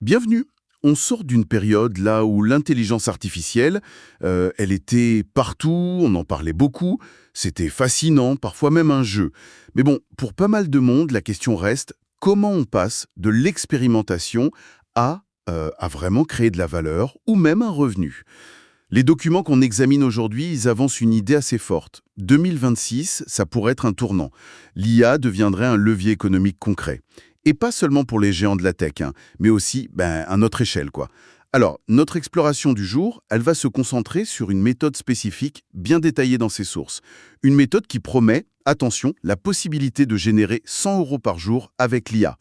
Bienvenue. On sort d'une période là où l'intelligence artificielle, elle était partout, on en parlait beaucoup, c'était fascinant, parfois même un jeu. Mais bon, pour pas mal de monde, la question reste comment on passe de l'expérimentation à vraiment créer de la valeur ou même un revenu. Les documents qu'on examine aujourd'hui, ils avancent une idée assez forte. 2026, ça pourrait être un tournant. L'IA deviendrait un levier économique concret. Et pas seulement pour les géants de la tech, hein, mais aussi à notre échelle, quoi. Alors, notre exploration du jour, elle va se concentrer sur une méthode spécifique bien détaillée dans ses sources. Une méthode qui promet, attention, la possibilité de générer 100 € par jour avec l'IA.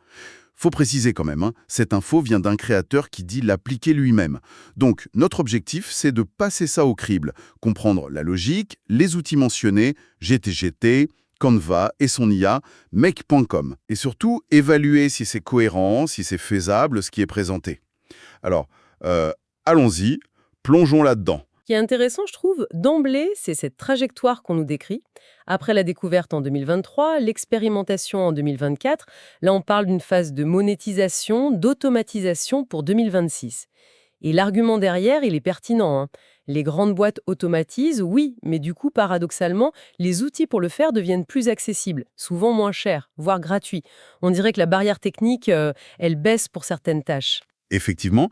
Faut préciser quand même, hein, cette info vient d'un créateur qui dit l'appliquer lui-même. Donc, notre objectif, c'est de passer ça au crible, comprendre la logique, les outils mentionnés, GTGT, Canva et son IA, Make.com. Et surtout, évaluer si c'est cohérent, si c'est faisable, ce qui est présenté. Alors, allons-y, plongeons là-dedans. Ce qui est intéressant, je trouve, d'emblée, c'est cette trajectoire qu'on nous décrit. Après la découverte en 2023, l'expérimentation en 2024, là on parle d'une phase de monétisation, d'automatisation pour 2026. Et l'argument derrière, il est pertinent, hein. Les grandes boîtes automatisent, oui, mais du coup, paradoxalement, les outils pour le faire deviennent plus accessibles, souvent moins chers, voire gratuits. On dirait que la barrière technique, elle baisse pour certaines tâches. Effectivement.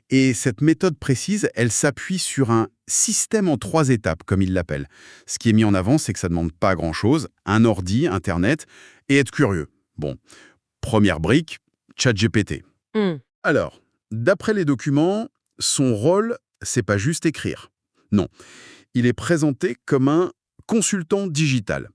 Et cette méthode précise, elle s'appuie sur un système en 3 étapes, comme il l'appelle. Ce qui est mis en avant, c'est que ça ne demande pas grand-chose, un ordi, Internet, et être curieux. Bon, première brique, ChatGPT. Hmm. Alors, d'après les documents, son rôle, c'est pas juste écrire. Non, il est présenté comme un consultant digital,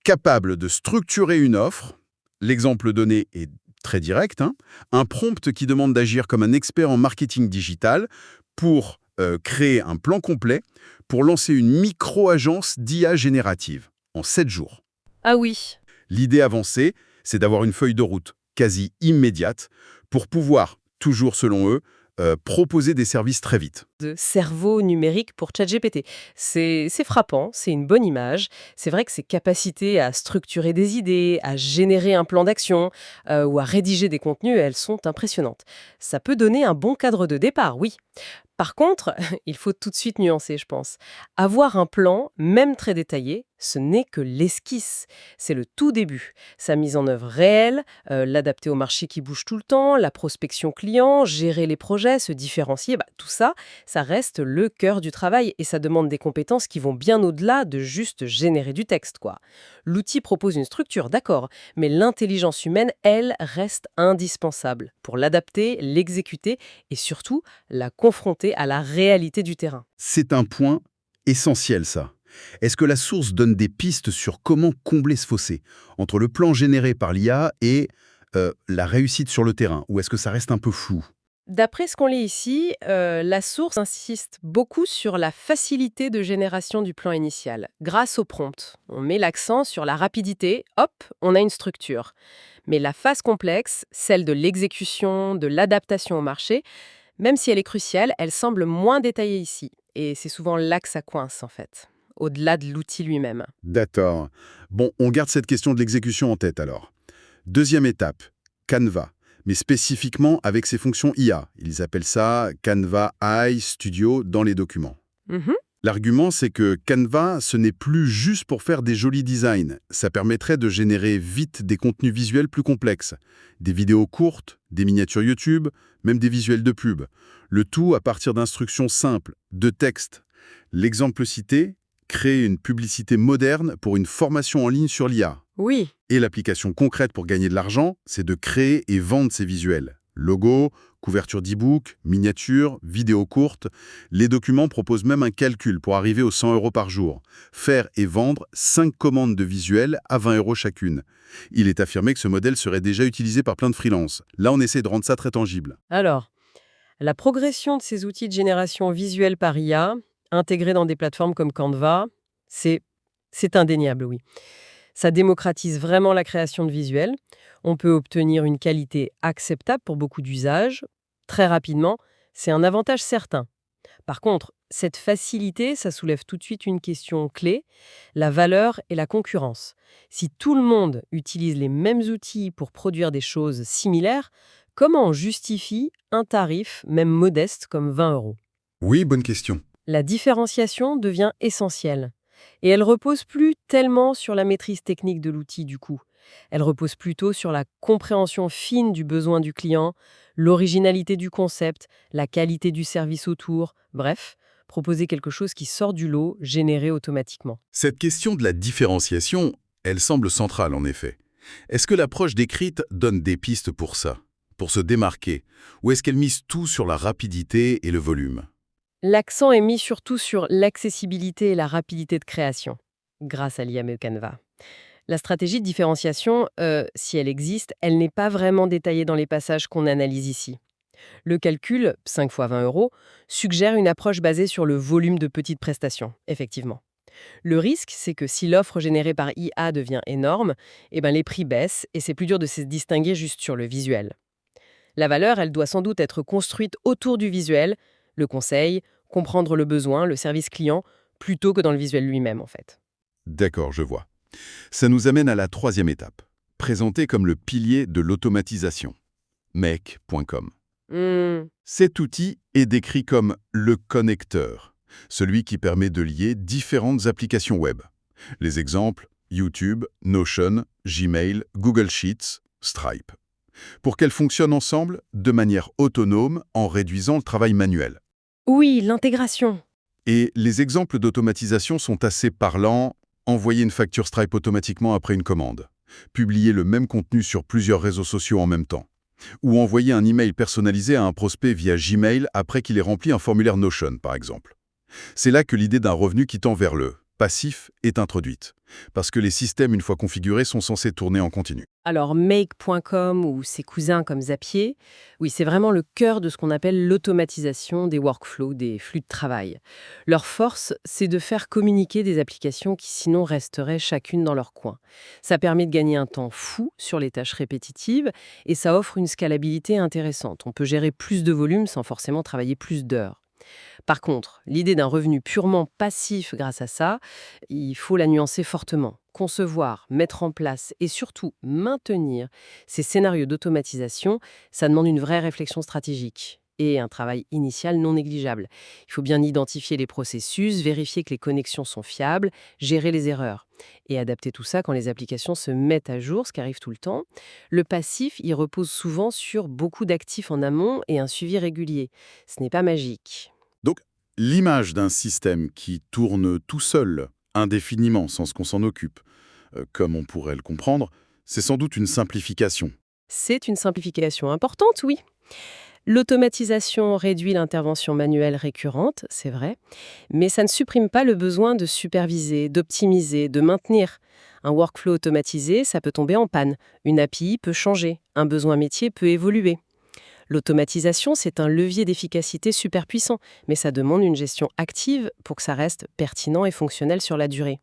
capable de structurer une offre. L'exemple donné est très direct, hein, un prompt qui demande d'agir comme un expert en marketing digital pour créer un plan complet pour lancer une micro-agence d'IA générative en 7 jours. Ah oui. L'idée avancée, c'est d'avoir une feuille de route quasi immédiate pour pouvoir, toujours selon eux, proposer des services très vite. De cerveau numérique pour ChatGPT. C'est frappant, c'est une bonne image. C'est vrai que ses capacités à structurer des idées, à générer un plan d'action ou à rédiger des contenus, elles sont impressionnantes. Ça peut donner un bon cadre de départ, oui. Par contre, il faut tout de suite nuancer, je pense. Avoir un plan, même très détaillé, ce n'est que l'esquisse. C'est le tout début. Sa mise en œuvre réelle, l'adapter au marché qui bouge tout le temps, la prospection client, gérer les projets, se différencier, tout ça, ça reste le cœur du travail et ça demande des compétences qui vont bien au-delà de juste générer du texte, quoi. L'outil propose une structure, d'accord, mais l'intelligence humaine, elle, reste indispensable pour l'adapter, l'exécuter et surtout la confronter à la réalité du terrain. C'est un point essentiel, ça. Est-ce que la source donne des pistes sur comment combler ce fossé entre le plan généré par l'IA et la réussite sur le terrain? Ou est-ce que ça reste un peu flou? D'après ce qu'on lit ici, la source insiste beaucoup sur la facilité de génération du plan initial. Grâce au prompt, on met l'accent sur la rapidité, hop, on a une structure. Mais la phase complexe, celle de l'exécution, de l'adaptation au marché, même si elle est cruciale, elle semble moins détaillée ici. Et c'est souvent là que ça coince, en fait, au-delà de l'outil lui-même. D'accord. Bon, on garde cette question de l'exécution en tête alors. Deuxième étape, Canva, mais spécifiquement avec ses fonctions IA. Ils appellent ça Canva AI Studio dans les documents. Mhm. L'argument, c'est que Canva, ce n'est plus juste pour faire des jolis designs. Ça permettrait de générer vite des contenus visuels plus complexes. Des vidéos courtes, des miniatures YouTube, même des visuels de pub. Le tout à partir d'instructions simples, de texte. L'exemple cité, créer une publicité moderne pour une formation en ligne sur l'IA. Oui. Et l'application concrète pour gagner de l'argent, c'est de créer et vendre ces visuels. Logo, couverture d'e-book, miniatures, vidéos courtes. Les documents proposent même un calcul pour arriver aux 100 € par jour. Faire et vendre 5 commandes de visuels à 20 € chacune. Il est affirmé que ce modèle serait déjà utilisé par plein de freelances. Là, on essaie de rendre ça très tangible. Alors, la progression de ces outils de génération visuelle par IA, intégrés dans des plateformes comme Canva, c'est c'est indéniable, oui. Ça démocratise vraiment la création de visuels. On peut obtenir une qualité acceptable pour beaucoup d'usages. Très rapidement, c'est un avantage certain. Par contre, cette facilité, ça soulève tout de suite une question clé, la valeur et la concurrence. Si tout le monde utilise les mêmes outils pour produire des choses similaires, Comment on justifie un tarif, même modeste, comme 20 euros? Oui, bonne question. La différenciation devient essentielle. Et elle repose plus tellement sur la maîtrise technique de l'outil du coup. Elle repose plutôt sur la compréhension fine du besoin du client, l'originalité du concept, la qualité du service autour, bref, proposer quelque chose qui sort du lot, généré automatiquement. Cette question de la différenciation, elle semble centrale en effet. Est-ce que l'approche décrite donne des pistes pour ça, pour se démarquer, ou est-ce qu'elle mise tout sur la rapidité et le volume? L'accent est mis surtout sur l'accessibilité et la rapidité de création, grâce à l'IAM Canva. La stratégie de différenciation, si elle existe, elle n'est pas vraiment détaillée dans les passages qu'on analyse ici. Le calcul, 5 fois 20 euros, suggère une approche basée sur le volume de petites prestations, effectivement. Le risque, c'est que si l'offre générée par IA devient énorme, les prix baissent et c'est plus dur de se distinguer juste sur le visuel. La valeur, elle doit sans doute être construite autour du visuel, le conseil, comprendre le besoin, le service client, plutôt que dans le visuel lui-même en fait. D'accord, je vois. Ça nous amène à la troisième étape, présentée comme le pilier de l'automatisation, make.com. Hmm. Cet outil est décrit comme le connecteur, celui qui permet de lier différentes applications web. Les exemples, YouTube, Notion, Gmail, Google Sheets, Stripe. Pour qu'elles fonctionnent ensemble de manière autonome en réduisant le travail manuel. Oui, l'intégration. Et les exemples d'automatisation sont assez parlants. Envoyer une facture Stripe automatiquement après une commande. Publier le même contenu sur plusieurs réseaux sociaux en même temps. Ou envoyer un email personnalisé à un prospect via Gmail après qu'il ait rempli un formulaire Notion, par exemple. C'est là que l'idée d'un revenu qui tend vers le passif est introduite. Parce que les systèmes, une fois configurés, sont censés tourner en continu. Alors make.com ou ses cousins comme Zapier, oui, c'est vraiment le cœur de ce qu'on appelle l'automatisation des workflows, des flux de travail. Leur force, c'est de faire communiquer des applications qui sinon resteraient chacune dans leur coin. Ça permet de gagner un temps fou sur les tâches répétitives et ça offre une scalabilité intéressante. On peut gérer plus de volume sans forcément travailler plus d'heures. Par contre, l'idée d'un revenu purement passif grâce à ça, il faut la nuancer fortement. Concevoir, mettre en place et surtout maintenir ces scénarios d'automatisation, ça demande une vraie réflexion stratégique et un travail initial non négligeable. Il faut bien identifier les processus, vérifier que les connexions sont fiables, gérer les erreurs et adapter tout ça quand les applications se mettent à jour, ce qui arrive tout le temps. Le passif, il repose souvent sur beaucoup d'actifs en amont et un suivi régulier. Ce n'est pas magique. Donc, l'image d'un système qui tourne tout seul, indéfiniment, sans qu'on s'en occupe, comme on pourrait le comprendre, c'est sans doute une simplification. C'est une simplification importante, oui. L'automatisation réduit l'intervention manuelle récurrente, c'est vrai, mais ça ne supprime pas le besoin de superviser, d'optimiser, de maintenir. Un workflow automatisé, ça peut tomber en panne. Une API peut changer. Un besoin métier peut évoluer. L'automatisation, c'est un levier d'efficacité super puissant, mais ça demande une gestion active pour que ça reste pertinent et fonctionnel sur la durée.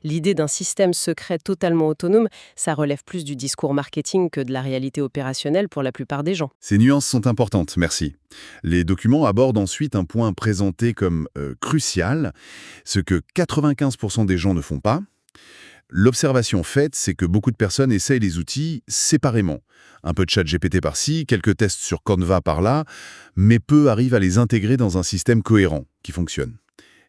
L'idée d'un système secret totalement autonome, ça relève plus du discours marketing que de la réalité opérationnelle pour la plupart des gens. Ces nuances sont importantes, merci. Les documents abordent ensuite un point présenté comme crucial, ce que 95% des gens ne font pas. L'observation faite, c'est que beaucoup de personnes essayent les outils séparément. Un peu de chat GPT par-ci, quelques tests sur Canva par-là, mais peu arrivent à les intégrer dans un système cohérent, qui fonctionne.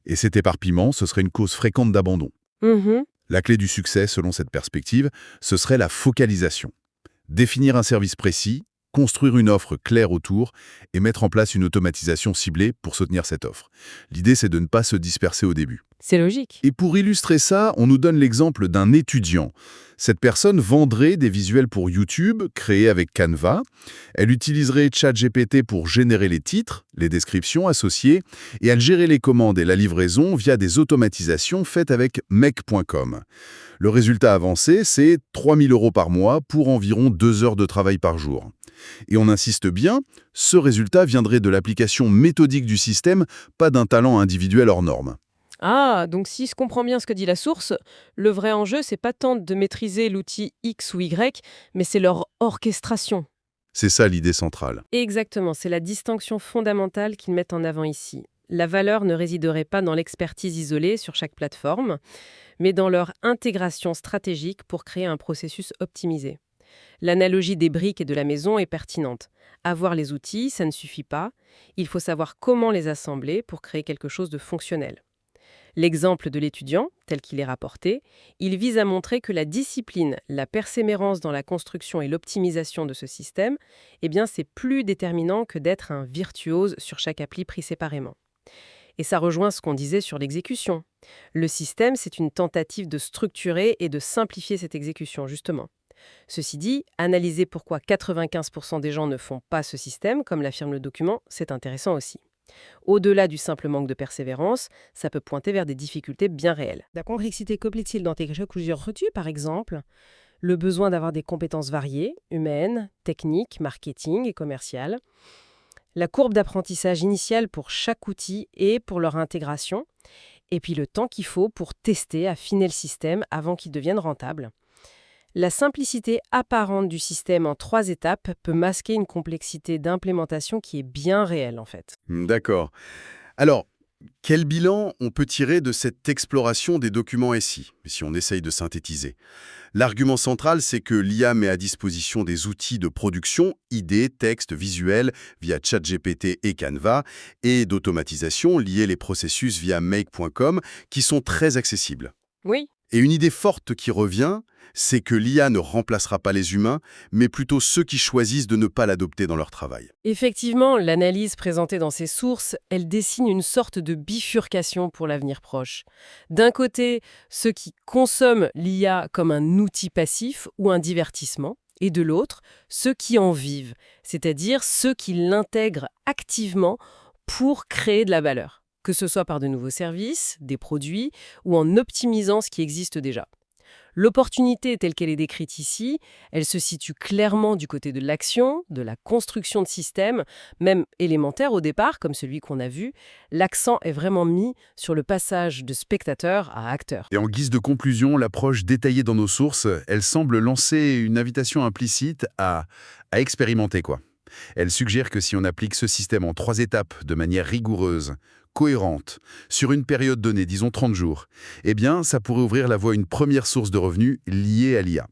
Et cet éparpillement, ce serait une cause fréquente d'abandon. Mhm. La clé du succès, selon cette perspective, ce serait la focalisation. Définir un service précis, construire une offre claire autour et mettre en place une automatisation ciblée pour soutenir cette offre. L'idée, c'est de ne pas se disperser au début. C'est logique. Et pour illustrer ça, on nous donne l'exemple d'un étudiant. Cette personne vendrait des visuels pour YouTube, créés avec Canva. Elle utiliserait ChatGPT pour générer les titres, les descriptions associées, et elle gérait les commandes et la livraison via des automatisations faites avec Make.com. Le résultat avancé, c'est 3 000 € par mois pour environ 2 heures de travail par jour. Et on insiste bien, ce résultat viendrait de l'application méthodique du système, pas d'un talent individuel hors norme. Ah, donc si je comprends bien ce que dit la source, le vrai enjeu, c'est pas tant de maîtriser l'outil X ou Y, mais c'est leur orchestration. C'est ça l'idée centrale. Exactement, c'est la distinction fondamentale qu'ils mettent en avant ici. La valeur ne résiderait pas dans l'expertise isolée sur chaque plateforme, mais dans leur intégration stratégique pour créer un processus optimisé. L'analogie des briques et de la maison est pertinente. Avoir les outils, ça ne suffit pas. Il faut savoir comment les assembler pour créer quelque chose de fonctionnel. L'exemple de l'étudiant, tel qu'il est rapporté, il vise à montrer que la discipline, la persévérance dans la construction et l'optimisation de ce système, eh bien, c'est plus déterminant que d'être un virtuose sur chaque appli pris séparément. Et ça rejoint ce qu'on disait sur l'exécution. Le système, c'est une tentative de structurer et de simplifier cette exécution, justement. Ceci dit, analyser pourquoi 95% des gens ne font pas ce système, comme l'affirme le document, c'est intéressant aussi. Au-delà du simple manque de persévérance, ça peut pointer vers des difficultés bien réelles. La complexité qu'implique-t-il d'intégrer plusieurs retenus, par exemple? Le besoin d'avoir des compétences variées, humaines, techniques, marketing et commerciales. La courbe d'apprentissage initiale pour chaque outil et pour leur intégration. Et puis le temps qu'il faut pour tester, affiner le système avant qu'il devienne rentable. La simplicité apparente du système en 3 étapes peut masquer une complexité d'implémentation qui est bien réelle en fait. D'accord. Alors, quel bilan on peut tirer de cette exploration des documents SI, si on essaye de synthétiser? L'argument central, c'est que l'IA met à disposition des outils de production, idées, textes, visuels, via ChatGPT et Canva, et d'automatisation liés les processus via make.com, qui sont très accessibles. Oui. Et une idée forte qui revient, c'est que l'IA ne remplacera pas les humains, mais plutôt ceux qui choisissent de ne pas l'adopter dans leur travail. Effectivement, l'analyse présentée dans ces sources, elle dessine une sorte de bifurcation pour l'avenir proche. D'un côté, ceux qui consomment l'IA comme un outil passif ou un divertissement, et de l'autre, ceux qui en vivent, c'est-à-dire ceux qui l'intègrent activement pour créer de la valeur, que ce soit par de nouveaux services, des produits, ou en optimisant ce qui existe déjà. L'opportunité telle qu'elle est décrite ici, elle se situe clairement du côté de l'action, de la construction de systèmes, même élémentaires au départ, comme celui qu'on a vu. L'accent est vraiment mis sur le passage de spectateur à acteur. Et en guise de conclusion, l'approche détaillée dans nos sources, elle semble lancer une invitation implicite à expérimenter, quoi. Elle suggère que si on applique ce système en 3 étapes de manière rigoureuse, cohérente, sur une période donnée, disons 30 jours, eh bien, ça pourrait ouvrir la voie à une première source de revenus liée à l'IA.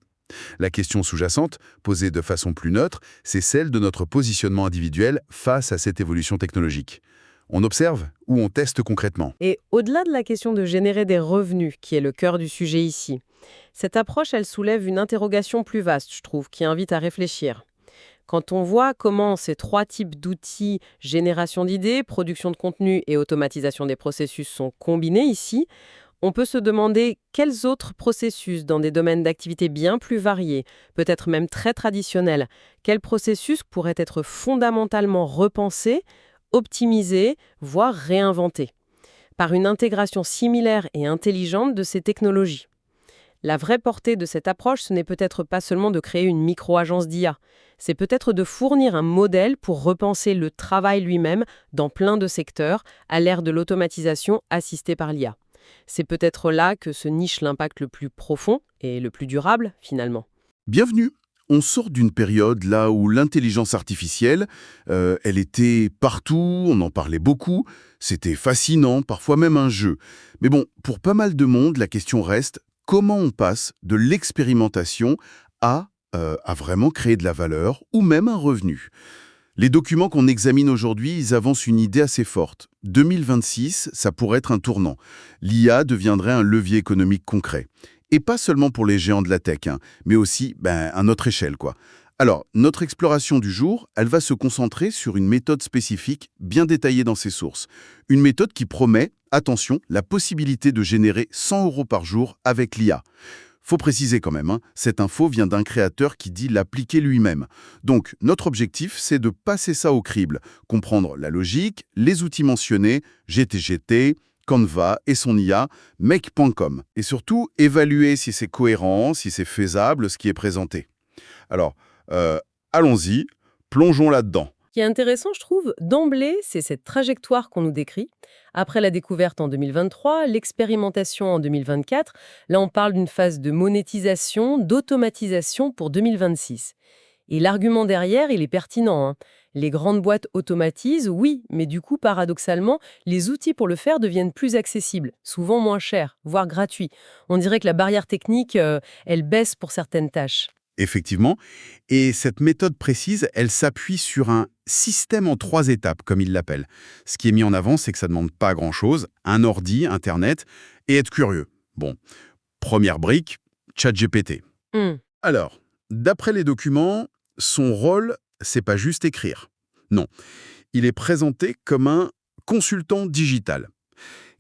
La question sous-jacente, posée de façon plus neutre, c'est celle de notre positionnement individuel face à cette évolution technologique. On observe ou on teste concrètement? Et au-delà de la question de générer des revenus, qui est le cœur du sujet ici, cette approche, elle soulève une interrogation plus vaste, je trouve, qui invite à réfléchir. Quand on voit comment ces 3 types d'outils, génération d'idées, production de contenu et automatisation des processus sont combinés ici, on peut se demander quels autres processus dans des domaines d'activité bien plus variés, peut-être même très traditionnels, quels processus pourraient être fondamentalement repensés, optimisés, voire réinventés, par une intégration similaire et intelligente de ces technologies. La vraie portée de cette approche, ce n'est peut-être pas seulement de créer une micro-agence d'IA, c'est peut-être de fournir un modèle pour repenser le travail lui-même dans plein de secteurs à l'ère de l'automatisation assistée par l'IA. C'est peut-être là que se niche l'impact le plus profond et le plus durable, finalement. Bienvenue. On sort d'une période là où l'intelligence artificielle, elle était partout, on en parlait beaucoup, c'était fascinant, parfois même un jeu. Mais bon, pour pas mal de monde, la question reste comment on passe de l'expérimentation à vraiment créer de la valeur ou même un revenu. Les documents qu'on examine aujourd'hui, ils avancent une idée assez forte. 2026, ça pourrait être un tournant. L'IA deviendrait un levier économique concret. Et pas seulement pour les géants de la tech, mais aussi à notre échelle, quoi. Alors, notre exploration du jour, elle va se concentrer sur une méthode spécifique bien détaillée dans ses sources. Une méthode qui promet, attention, la possibilité de générer 100 € par jour avec l'IA. Faut préciser quand même, cette info vient d'un créateur qui dit l'appliquer lui-même. Donc, notre objectif, c'est de passer ça au crible, comprendre la logique, les outils mentionnés, GTGT, Canva et son IA, make.com. Et surtout, évaluer si c'est cohérent, si c'est faisable, ce qui est présenté. Alors, allons-y, plongeons là-dedans. Ce qui est intéressant, je trouve, d'emblée, c'est cette trajectoire qu'on nous décrit. Après la découverte en 2023, l'expérimentation en 2024, là on parle d'une phase de monétisation, d'automatisation pour 2026. Et l'argument derrière, il est pertinent. Les grandes boîtes automatisent, oui, mais du coup, paradoxalement, les outils pour le faire deviennent plus accessibles, souvent moins chers, voire gratuits. On dirait que la barrière technique, elle baisse pour certaines tâches. Effectivement. Et cette méthode précise, elle s'appuie sur un système en 3 étapes, comme il l'appelle. Ce qui est mis en avant, c'est que ça ne demande pas grand-chose, un ordi, Internet, et être curieux. Bon, première brique, ChatGPT. Hmm. Alors, d'après les documents, son rôle, c'est pas juste écrire. Non, il est présenté comme un consultant digital,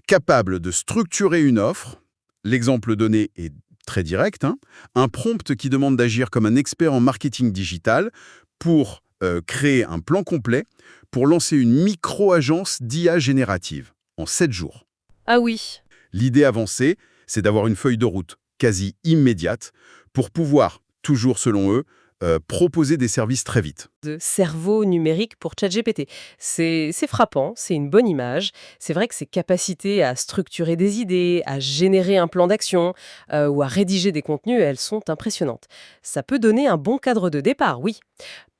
capable de structurer une offre. L'exemple donné est très direct, hein, un prompt qui demande d'agir comme un expert en marketing digital pour créer un plan complet pour lancer une micro-agence d'IA générative en 7 jours. Ah oui. L'idée avancée, c'est d'avoir une feuille de route quasi immédiate pour pouvoir, toujours selon eux, proposer des services très vite. De cerveau numérique pour ChatGPT. C'est frappant, c'est une bonne image. C'est vrai que ses capacités à structurer des idées, à générer un plan d'action ou à rédiger des contenus, elles sont impressionnantes. Ça peut donner un bon cadre de départ, oui.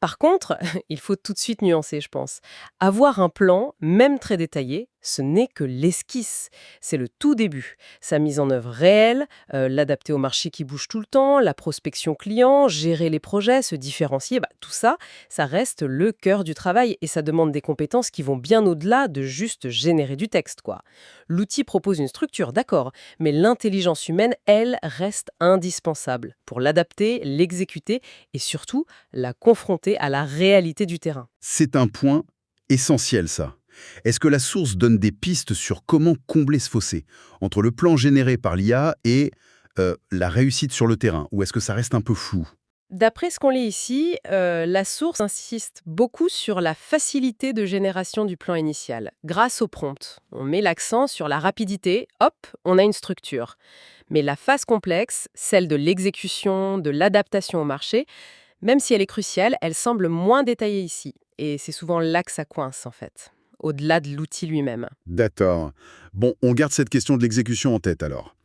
Par contre, il faut tout de suite nuancer, je pense. Avoir un plan, même très détaillé, ce n'est que l'esquisse. C'est le tout début. Sa mise en œuvre réelle, l'adapter au marché qui bouge tout le temps, la prospection client, gérer les projets, se différencier, tout ça, ça reste le cœur du travail et ça demande des compétences qui vont bien au-delà de juste générer du texte, quoi. L'outil propose une structure, d'accord, mais l'intelligence humaine, elle, reste indispensable pour l'adapter, l'exécuter et surtout la confronter à la réalité du terrain. C'est un point essentiel, ça. Est-ce que la source donne des pistes sur comment combler ce fossé entre le plan généré par l'IA et la réussite sur le terrain? Ou est-ce que ça reste un peu flou? D'après ce qu'on lit ici, la source insiste beaucoup sur la facilité de génération du plan initial. Grâce au prompt, on met l'accent sur la rapidité, hop, on a une structure. Mais la phase complexe, celle de l'exécution, de l'adaptation au marché, même si elle est cruciale, elle semble moins détaillée ici. Et c'est souvent là que ça coince, en fait, au-delà de l'outil lui-même. D'accord. Bon, on garde cette question de l'exécution en tête alors.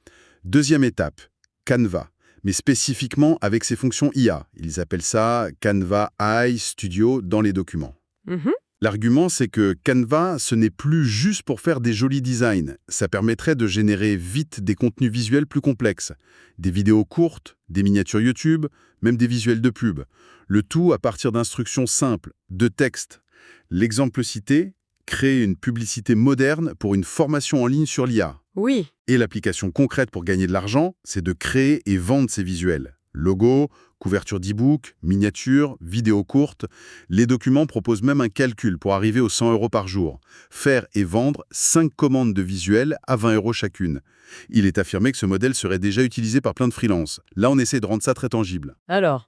Deuxième étape, Canva, mais spécifiquement avec ses fonctions IA. Ils appellent ça Canva AI Studio dans les documents. Mhm. L'argument, c'est que Canva, ce n'est plus juste pour faire des jolis designs. Ça permettrait de générer vite des contenus visuels plus complexes. Des vidéos courtes, des miniatures YouTube, même des visuels de pub. Le tout à partir d'instructions simples, de texte. L'exemple cité, créer une publicité moderne pour une formation en ligne sur l'IA. Oui. Et l'application concrète pour gagner de l'argent, c'est de créer et vendre ces visuels. Logo, couverture d'e-book, miniatures, vidéos courtes. Les documents proposent même un calcul pour arriver aux 100 € par jour. Faire et vendre 5 commandes de visuels à 20 € chacune. Il est affirmé que ce modèle serait déjà utilisé par plein de freelances. Là, on essaie de rendre ça très tangible. Alors,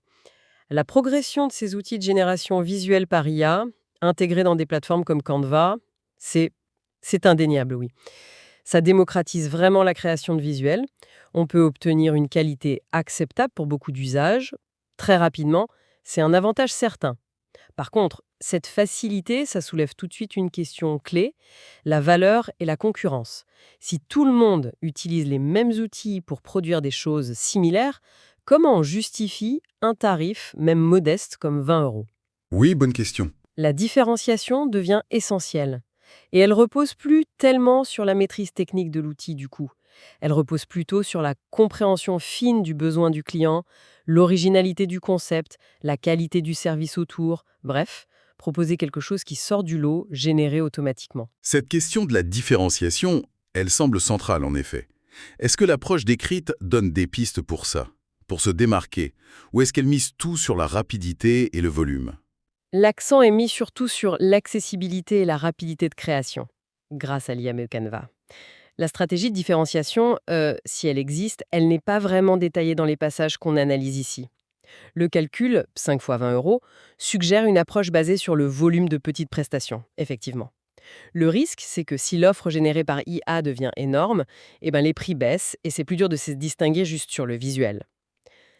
la progression de ces outils de génération visuelle par IA, intégrés dans des plateformes comme Canva, c'est indéniable, oui. Ça démocratise vraiment la création de visuels. On peut obtenir une qualité acceptable pour beaucoup d'usages. Très rapidement, c'est un avantage certain. Par contre, cette facilité, ça soulève tout de suite une question clé, la valeur et la concurrence. Si tout le monde utilise les mêmes outils pour produire des choses similaires, comment on justifie un tarif, même modeste, comme 20 €? Oui, bonne question. La différenciation devient essentielle. Et elle repose plus tellement sur la maîtrise technique de l'outil du coup. Elle repose plutôt sur la compréhension fine du besoin du client, l'originalité du concept, la qualité du service autour, bref, proposer quelque chose qui sort du lot, généré automatiquement. Cette question de la différenciation, elle semble centrale en effet. Est-ce que l'approche décrite donne des pistes pour ça, pour se démarquer, ou est-ce qu'elle mise tout sur la rapidité et le volume? L'accent est mis surtout sur l'accessibilité et la rapidité de création, grâce à l'IA Canva. La stratégie de différenciation, si elle existe, elle n'est pas vraiment détaillée dans les passages qu'on analyse ici. Le calcul, 5 fois 20 €, suggère une approche basée sur le volume de petites prestations, effectivement. Le risque, c'est que si l'offre générée par IA devient énorme, les prix baissent et c'est plus dur de se distinguer juste sur le visuel.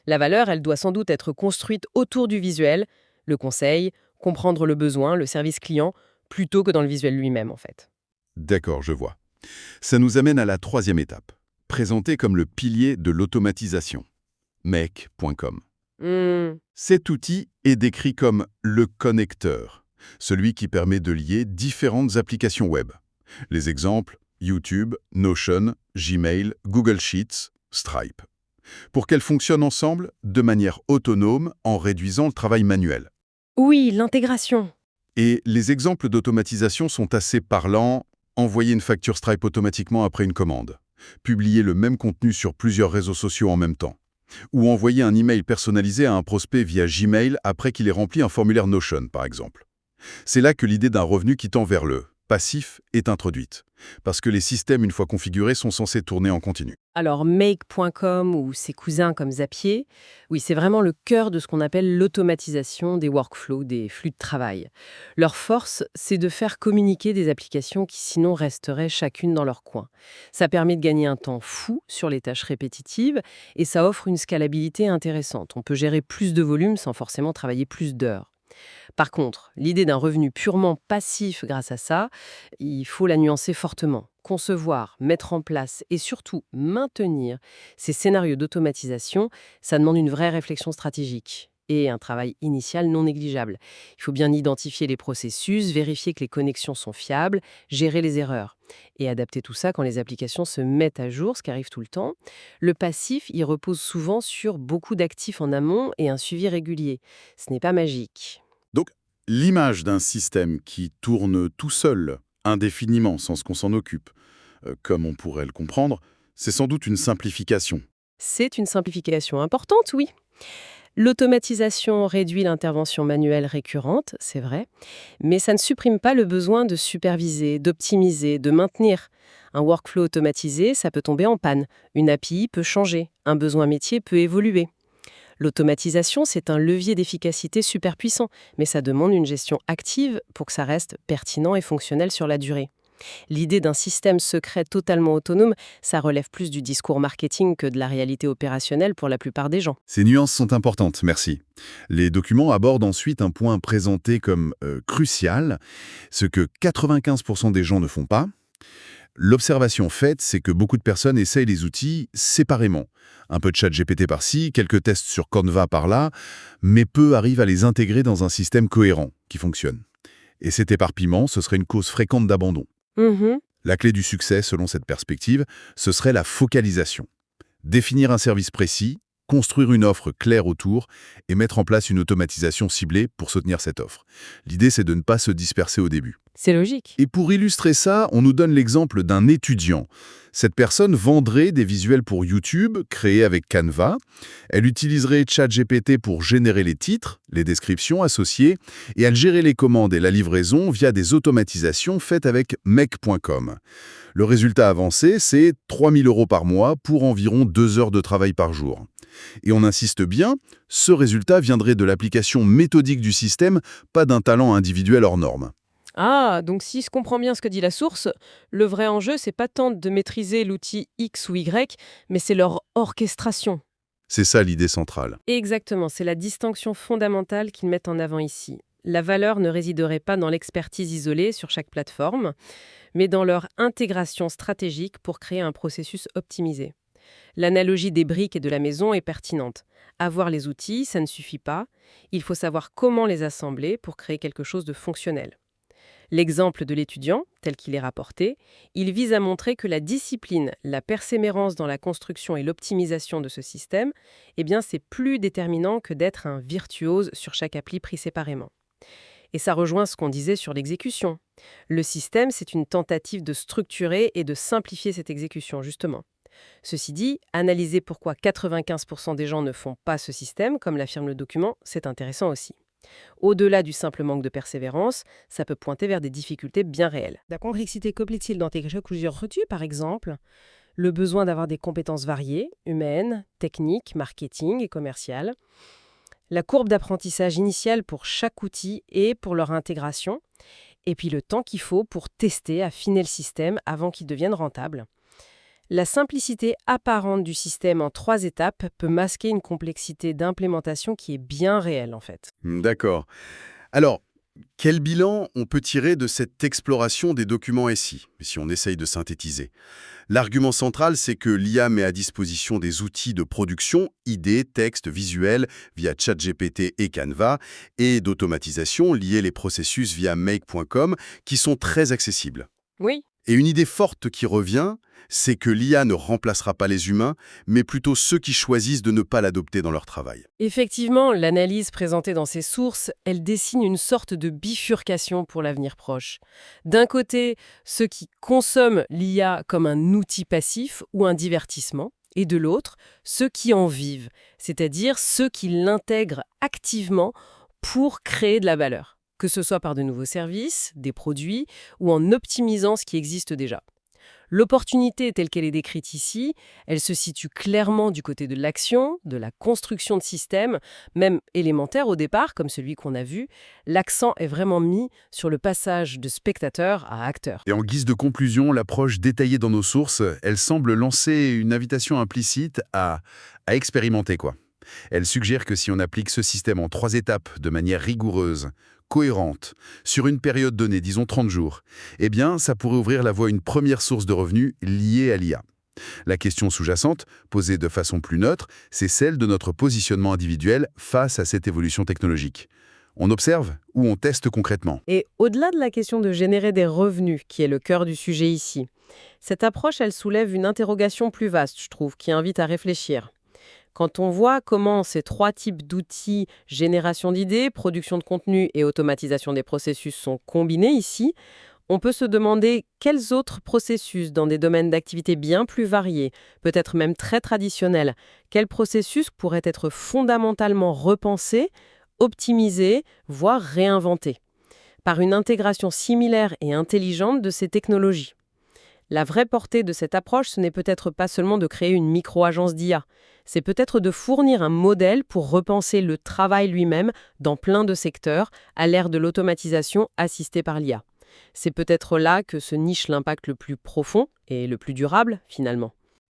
La valeur, elle doit sans doute être construite autour du visuel, le conseil, comprendre le besoin, le service client, plutôt que dans le visuel lui-même, en fait. D'accord, je vois. Ça nous amène à la troisième étape, présentée comme le pilier de l'automatisation, make.com. Cet outil est décrit comme le connecteur, celui qui permet de lier différentes applications web. Les exemples, YouTube, Notion, Gmail, Google Sheets, Stripe. pour qu'elles fonctionnent ensemble de manière autonome en réduisant le travail manuel. Oui, l'intégration. Et les exemples d'automatisation sont assez parlants. Envoyer une facture Stripe automatiquement après une commande. Publier le même contenu sur plusieurs réseaux sociaux en même temps. Ou envoyer un email personnalisé à un prospect via Gmail après qu'il ait rempli un formulaire Notion, par exemple. C'est là que l'idée d'un revenu qui tend vers le passif est introduite. Parce que les systèmes, une fois configurés, sont censés tourner en continu. Alors Make.com ou ses cousins comme Zapier, oui, c'est vraiment le cœur de ce qu'on appelle l'automatisation des workflows, des flux de travail. Leur force, c'est de faire communiquer des applications qui sinon resteraient chacune dans leur coin. Ça permet de gagner un temps fou sur les tâches répétitives et ça offre une scalabilité intéressante. On peut gérer plus de volume sans forcément travailler plus d'heures. Par contre, l'idée d'un revenu purement passif grâce à ça, il faut la nuancer fortement. Concevoir, mettre en place et surtout maintenir ces scénarios d'automatisation, ça demande une vraie réflexion stratégique et un travail initial non négligeable. Il faut bien identifier les processus, vérifier que les connexions sont fiables, gérer les erreurs et adapter tout ça quand les applications se mettent à jour, ce qui arrive tout le temps. Le passif, il repose souvent sur beaucoup d'actifs en amont et un suivi régulier. Ce n'est pas magique. Donc, l'image d'un système qui tourne tout seul, indéfiniment, sans qu'on s'en occupe, comme on pourrait le comprendre, c'est sans doute une simplification. C'est une simplification importante, oui. L'automatisation réduit l'intervention manuelle récurrente, c'est vrai, mais ça ne supprime pas le besoin de superviser, d'optimiser, de maintenir. Un workflow automatisé, ça peut tomber en panne. Une API peut changer. Un besoin métier peut évoluer. L'automatisation, c'est un levier d'efficacité super puissant, mais ça demande une gestion active pour que ça reste pertinent et fonctionnel sur la durée. L'idée d'un système secret totalement autonome, ça relève plus du discours marketing que de la réalité opérationnelle pour la plupart des gens. Ces nuances sont importantes, merci. Les documents abordent ensuite un point présenté comme crucial, ce que 95% des gens ne font pas. L'observation faite, c'est que beaucoup de personnes essayent les outils séparément. Un peu de ChatGPT par-ci, quelques tests sur Canva par-là, mais peu arrivent à les intégrer dans un système cohérent qui fonctionne. Et cet éparpillement, ce serait une cause fréquente d'abandon. La clé du succès, selon cette perspective, ce serait la focalisation. Définir un service précis, construire une offre claire autour et mettre en place une automatisation ciblée pour soutenir cette offre. L'idée, c'est de ne pas se disperser au début. C'est logique. Et pour illustrer ça, on nous donne l'exemple d'un étudiant. Cette personne vendrait des visuels pour YouTube, créés avec Canva. Elle utiliserait ChatGPT pour générer les titres, les descriptions associées, et elle gérait les commandes et la livraison via des automatisations faites avec Make.com. Le résultat avancé, c'est 3 000 € par mois pour environ 2 heures de travail par jour. Et on insiste bien, ce résultat viendrait de l'application méthodique du système, pas d'un talent individuel hors norme. Ah, donc si je comprends bien ce que dit la source, le vrai enjeu, c'est pas tant de maîtriser l'outil X ou Y, mais c'est leur orchestration. C'est ça l'idée centrale. Exactement, c'est la distinction fondamentale qu'ils mettent en avant ici. La valeur ne résiderait pas dans l'expertise isolée sur chaque plateforme, mais dans leur intégration stratégique pour créer un processus optimisé. L'analogie des briques et de la maison est pertinente. Avoir les outils, ça ne suffit pas. Il faut savoir comment les assembler pour créer quelque chose de fonctionnel. L'exemple de l'étudiant, tel qu'il est rapporté, il vise à montrer que la discipline, la persévérance dans la construction et l'optimisation de ce système, eh bien, c'est plus déterminant que d'être un virtuose sur chaque appli pris séparément. Et ça rejoint ce qu'on disait sur l'exécution. Le système, c'est une tentative de structurer et de simplifier cette exécution, justement. Ceci dit, analyser pourquoi 95% des gens ne font pas ce système, comme l'affirme le document, c'est intéressant aussi. Au-delà du simple manque de persévérance, ça peut pointer vers des difficultés bien réelles. La complexité qu'implique-t-il d'intégrer plusieurs retenus, par exemple? Le besoin d'avoir des compétences variées, humaines, techniques, marketing et commerciales. La courbe d'apprentissage initiale pour chaque outil et pour leur intégration. Et puis le temps qu'il faut pour tester, affiner le système avant qu'il devienne rentable. La simplicité apparente du système en 3 étapes peut masquer une complexité d'implémentation qui est bien réelle en fait. D'accord. Alors, quel bilan on peut tirer de cette exploration des documents SI, si on essaye de synthétiser? L'argument central, c'est que l'IA met à disposition des outils de production, idées, textes, visuels, via ChatGPT et Canva, et d'automatisation liés les processus via Make.com, qui sont très accessibles. Oui, Et une idée forte qui revient, c'est que l'IA ne remplacera pas les humains, mais plutôt ceux qui choisissent de ne pas l'adopter dans leur travail. Effectivement, l'analyse présentée dans ces sources, elle dessine une sorte de bifurcation pour l'avenir proche. D'un côté, ceux qui consomment l'IA comme un outil passif ou un divertissement, et de l'autre, ceux qui en vivent, c'est-à-dire ceux qui l'intègrent activement pour créer de la valeur, que ce soit par de nouveaux services, des produits, ou en optimisant ce qui existe déjà. L'opportunité telle qu'elle est décrite ici, elle se situe clairement du côté de l'action, de la construction de systèmes, même élémentaires au départ, comme celui qu'on a vu. L'accent est vraiment mis sur le passage de spectateur à acteur. Et en guise de conclusion, l'approche détaillée dans nos sources, elle semble lancer une invitation implicite à expérimenter, quoi. Elle suggère que si on applique ce système en 3 étapes de manière rigoureuse, cohérente, sur une période donnée, disons 30 jours, eh bien, ça pourrait ouvrir la voie à une première source de revenus liée à l'IA. La question sous-jacente, posée de façon plus neutre, c'est celle de notre positionnement individuel face à cette évolution technologique. On observe ou on teste concrètement? Et au-delà de la question de générer des revenus, qui est le cœur du sujet ici, cette approche, elle soulève une interrogation plus vaste, je trouve, qui invite à réfléchir. Quand on voit comment ces 3 types d'outils, génération d'idées, production de contenu et automatisation des processus sont combinés ici, on peut se demander quels autres processus dans des domaines d'activité bien plus variés, peut-être même très traditionnels, quels processus pourraient être fondamentalement repensés, optimisés, voire réinventés, par une intégration similaire et intelligente de ces technologies. La vraie portée de cette approche, ce n'est peut-être pas seulement de créer une micro-agence d'IA, c'est peut-être de fournir un modèle pour repenser le travail lui-même dans plein de secteurs à l'ère de l'automatisation assistée par l'IA. C'est peut-être là que se niche l'impact le plus profond et le plus durable, finalement.